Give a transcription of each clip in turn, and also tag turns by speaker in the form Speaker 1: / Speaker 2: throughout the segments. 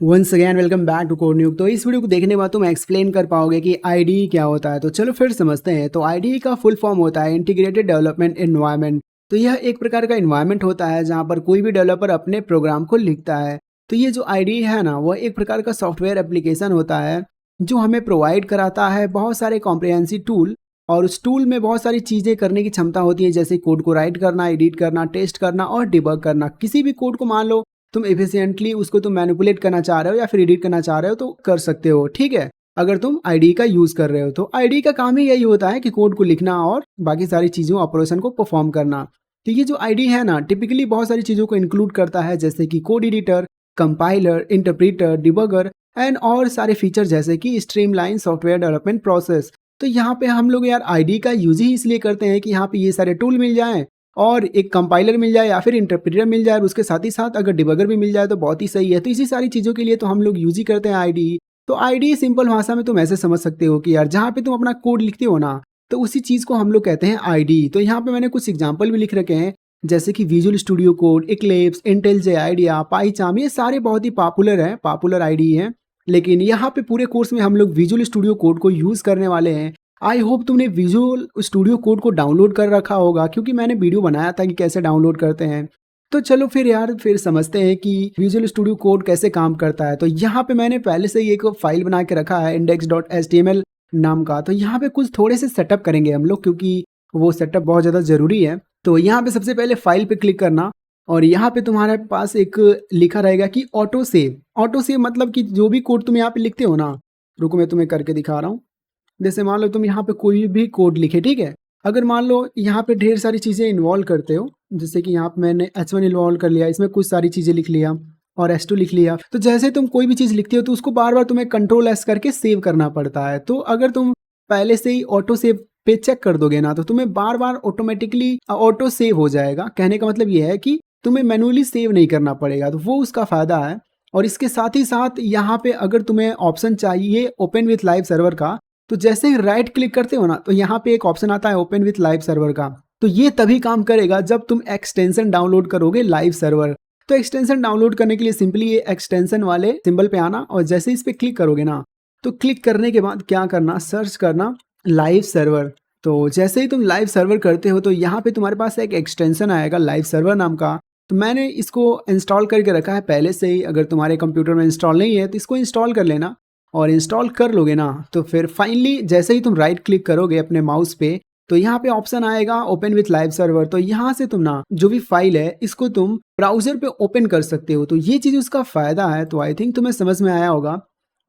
Speaker 1: Once again welcome back to CodeNube. तो इस video को देखने के बाद तुम एक्सप्लेन कर पाओगे कि आईडीई क्या होता है। तो चलो फिर समझते हैं। तो आईडीई का फुल फॉर्म होता है इंटीग्रेटेड डेवलपमेंट एनवायरनमेंट। तो यह एक प्रकार का इन्वायरमेंट होता है जहाँ पर कोई भी डेवलपर अपने प्रोग्राम को लिखता है। तो ये जो आईडीई है ना, वह एक प्रकार का सॉफ्टवेयर एप्लीकेशन होता है जो हमें प्रोवाइड कराता है बहुत सारे कॉम्प्रिहेंसिव टूल। और उस टूल में बहुत सारी चीज़ें करने की क्षमता होती है, जैसे कोड को राइट करना, एडिट करना, टेस्ट करना और डिबग करना। किसी भी कोड को मान लो तुम एफिशिएंटली उसको तुम मैनिपुलेट करना चाह रहे हो या फिर एडिट करना चाह रहे हो तो कर सकते हो, ठीक है। अगर तुम आईडी का यूज कर रहे हो तो आईडी का काम ही यही होता है कि कोड को लिखना और बाकी सारी चीजों ऑपरेशन को परफॉर्म करना। तो ये जो आईडी है ना, टिपिकली बहुत सारी चीजों को इंक्लूड करता है, जैसे कि code editor, compiler, interpreter, debugger and और सारे फीचर जैसे कि स्ट्रीमलाइन सॉफ्टवेयर डेवलपमेंट प्रोसेस। तो यहाँ पे हम लोग यार आईडी का यूज ही इसलिए करते हैं कि यहाँ पे ये सारे टूल मिल जाएं और एक कंपाइलर मिल जाए या फिर इंटरप्रेटर मिल जाए और उसके साथ ही साथ अगर डिबगर भी मिल जाए तो बहुत ही सही है। तो इसी सारी चीज़ों के लिए तो हम लोग यूज ही करते हैं आईडी। तो आईडी सिंपल भाषा में तुम ऐसे समझ सकते हो कि यार जहाँ पे तुम अपना कोड लिखते हो ना, तो उसी चीज़ को हम लोग कहते हैं आईडी। तो यहाँ पे मैंने कुछ एग्जाम्पल भी लिख रखे हैं, जैसे कि visual studio code, Eclipse, Intel idea, पाईचार्म, ये सारे बहुत ही पॉपुलर आईडी हैं। लेकिन यहाँ पे पूरे कोर्स में हम लोग विजुअल स्टूडियो कोड को यूज़ करने वाले हैं। आई होप तुमने विजुअल स्टूडियो कोड को डाउनलोड कर रखा होगा, क्योंकि मैंने वीडियो बनाया था कि कैसे डाउनलोड करते हैं। तो चलो फिर यार फिर समझते हैं कि विजुअल स्टूडियो कोड कैसे काम करता है। तो यहाँ पे मैंने पहले से ही एक फाइल बना के रखा है index.html नाम का। तो यहाँ पे कुछ थोड़े से सेटअप करेंगे हम लोग, क्योंकि वो सेटअप बहुत ज़्यादा ज़रूरी है। तो यहाँ पे सबसे पहले फाइल पे क्लिक करना और यहाँ पे तुम्हारे पास एक लिखा रहेगा कि ऑटो सेव। ऑटो सेव मतलब कि जो भी कोड तुम यहाँ पे लिखते हो ना, रुको मैं तुम्हें करके दिखा रहा हूँ। जैसे मान लो तुम यहाँ पे कोई भी कोड लिखे, ठीक है। अगर मान लो यहाँ पे ढेर सारी चीज़ें इन्वॉल्व करते हो, जैसे कि यहाँ पे मैंने H1 इन्वॉल्व कर लिया, इसमें कुछ सारी चीज़ें लिख लिया और H2 लिख लिया। तो जैसे तुम कोई भी चीज़ लिखते हो तो उसको बार बार तुम्हें कंट्रोल एस करके सेव करना पड़ता है। तो अगर तुम पहले से ही ऑटो सेव पे चेक कर दोगे ना, तो तुम्हें बार बार ऑटोमेटिकली ऑटो सेव हो जाएगा। कहने का मतलब ये है कि तुम्हें मैनुअली सेव नहीं करना पड़ेगा, तो वो उसका फ़ायदा है। और इसके साथ ही साथ यहाँ पे अगर तुम्हें ऑप्शन चाहिए ओपन विथ लाइव सर्वर का, तो जैसे ही राइट क्लिक करते हो ना, तो यहाँ पे एक ऑप्शन आता है ओपन विथ लाइव सर्वर का। तो ये तभी काम करेगा जब तुम एक्सटेंशन डाउनलोड करोगे लाइव सर्वर। तो एक्सटेंशन डाउनलोड करने के लिए सिंपली ये एक्सटेंशन वाले सिंबल पे आना और जैसे इस पे क्लिक करोगे ना, तो क्लिक करने के बाद क्या करना, सर्च करना लाइव सर्वर। तो जैसे ही तुम लाइव सर्वर करते हो तो यहाँ पे तुम्हारे पास एक एक्सटेंशन आएगा लाइव सर्वर नाम का। तो मैंने इसको इंस्टॉल करके रखा है पहले से ही। अगर तुम्हारे कंप्यूटर में इंस्टॉल नहीं है तो इसको इंस्टॉल कर लेना और इंस्टॉल कर लोगे ना, तो फिर फाइनली जैसे ही तुम राइट क्लिक करोगे अपने माउस पे, तो यहाँ पे ऑप्शन आएगा ओपन विथ लाइव सर्वर। तो यहाँ से तुम ना जो भी फाइल है इसको तुम ब्राउजर पे ओपन कर सकते हो। तो ये चीज़ उसका फ़ायदा है। तो आई थिंक तुम्हें समझ में आया होगा।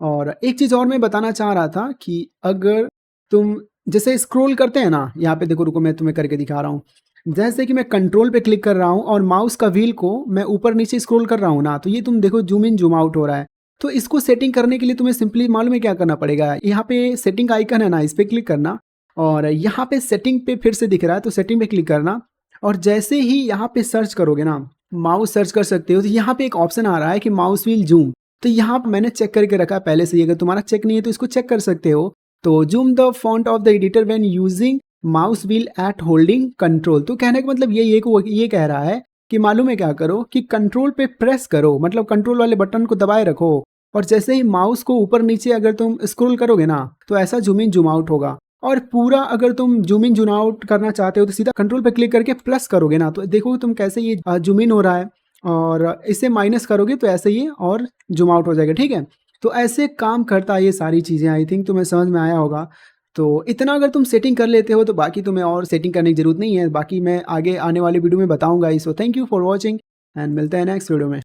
Speaker 1: और एक चीज़ और मैं बताना चाह रहा था कि अगर तुम जैसे स्क्रॉल करते हैं ना, यहाँ पे देखो, रुको मैं तुम्हें करके दिखा रहा हूँ। जैसे कि मैं कंट्रोल पे क्लिक कर रहा हूँ और माउस का व्हील को मैं ऊपर नीचे स्क्रॉल कर रहा हूँ ना, तो ये तुम देखो जूम इन जूम आउट हो रहा है। तो इसको सेटिंग करने के लिए तुम्हें सिंपली मालूम है क्या करना पड़ेगा। यहाँ पे सेटिंग का आइकन है ना, इस पर क्लिक करना और यहाँ पे सेटिंग पे फिर से दिख रहा है तो सेटिंग पे क्लिक करना। और जैसे ही यहाँ पे सर्च करोगे ना, माउस सर्च कर सकते हो, तो यहाँ पे एक ऑप्शन आ रहा है कि माउस व्हील जूम। तो यहाँ पे मैंने चेक करके रखा है पहले से ही। अगर तुम्हारा चेक नहीं है तो इसको चेक कर सकते हो। तो zoom the font of the editor when using mouse wheel at holding control. तो कहने का मतलब ये कह रहा है कि मालूम है क्या करो कि कंट्रोल पे प्रेस करो, मतलब कंट्रोल वाले बटन को दबाए रखो और जैसे ही माउस को ऊपर नीचे अगर तुम स्क्रॉल करोगे ना, तो ऐसा जूम इन जूम आउट होगा। और पूरा अगर तुम जूम इन जूम आउट करना चाहते हो तो सीधा कंट्रोल पे क्लिक करके प्लस करोगे ना, तो देखो तुम कैसे ये जूम इन हो रहा है और इसे माइनस करोगे तो ऐसे ही और जूम आउट हो जाएगा, ठीक है। तो ऐसे काम करता है ये सारी चीज़ें। आई थिंक तुम्हें समझ में आया होगा। तो इतना अगर तुम सेटिंग कर लेते हो तो बाकी तुम्हें और सेटिंग करने की जरूरत नहीं है। बाकी मैं आगे आने वाले वीडियो में बताऊंगा। So thank you for watching and मिलते हैं नेक्स्ट वीडियो में।